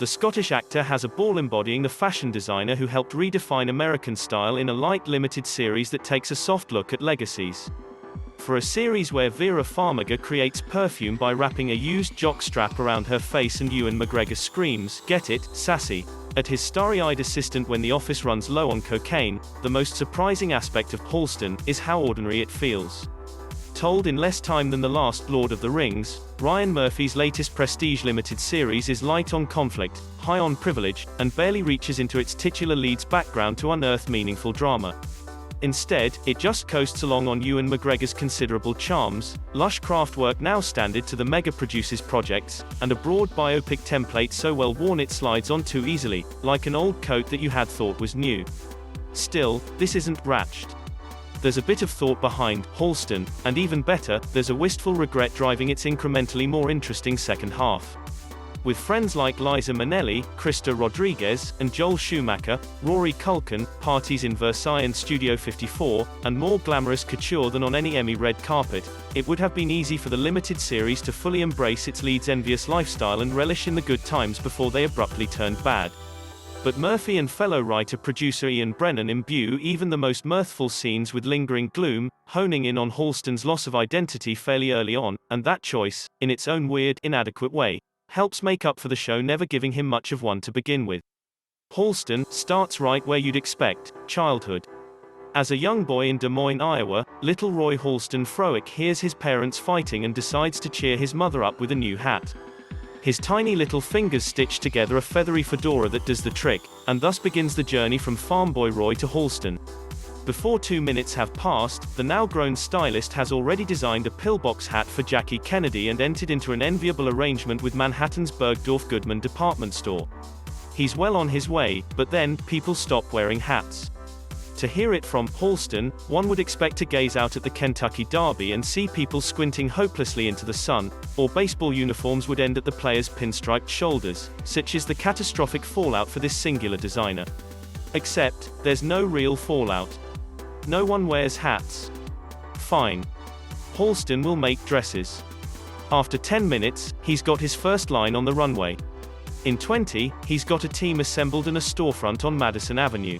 The Scottish actor has a ball embodying the fashion designer who helped redefine American style in a light limited series that takes a soft look at legacies. For a series where Vera Farmiga creates perfume by wrapping a used jock strap around her face and Ewan McGregor screams, "Get it, Sassy!" at his starry-eyed assistant when the office runs low on cocaine, the most surprising aspect of Halston is how ordinary it feels. Told in less time than the last Lord of the Rings, Ryan Murphy's latest prestige limited series is light on conflict, high on privilege, and barely reaches into its titular lead's background to unearth meaningful drama. Instead, it just coasts along on Ewan McGregor's considerable charms, lush craft work now standard to the mega-produces projects, and a broad biopic template so well worn it slides on too easily, like an old coat that you had thought was new. Still, this isn't Ratched. There's a bit of thought behind Halston, and even better, there's a wistful regret driving its incrementally more interesting second half. With friends like Liza Minnelli, Krysta Rodriguez, and Joel Schumacher, Rory Culkin, parties in Versailles and Studio 54, and more glamorous couture than on any Emmy red carpet, it would have been easy for the limited series to fully embrace its lead's envious lifestyle and relish in the good times before they abruptly turned bad. But Murphy and fellow writer-producer Ian Brennan imbue even the most mirthful scenes with lingering gloom, honing in on Halston's loss of identity fairly early on, and that choice, in its own weird, inadequate way, helps make up for the show never giving him much of one to begin with. Halston starts right where you'd expect, childhood. As a young boy in Des Moines, Iowa, little Roy Halston Frowick hears his parents fighting and decides to cheer his mother up with a new hat. His tiny little fingers stitch together a feathery fedora that does the trick, and thus begins the journey from Farmboy Roy to Halston. Before 2 minutes have passed, the now-grown stylist has already designed a pillbox hat for Jackie Kennedy and entered into an enviable arrangement with Manhattan's Bergdorf Goodman department store. He's well on his way, but then, people stop wearing hats. To hear it from Halston, one would expect to gaze out at the Kentucky Derby and see people squinting hopelessly into the sun, or baseball uniforms would end at the players' pinstriped shoulders, such is the catastrophic fallout for this singular designer. Except, there's no real fallout. No one wears hats. Fine. Halston will make dresses. After 10 minutes, he's got his first line on the runway. In 20, he's got a team assembled and a storefront on Madison Avenue.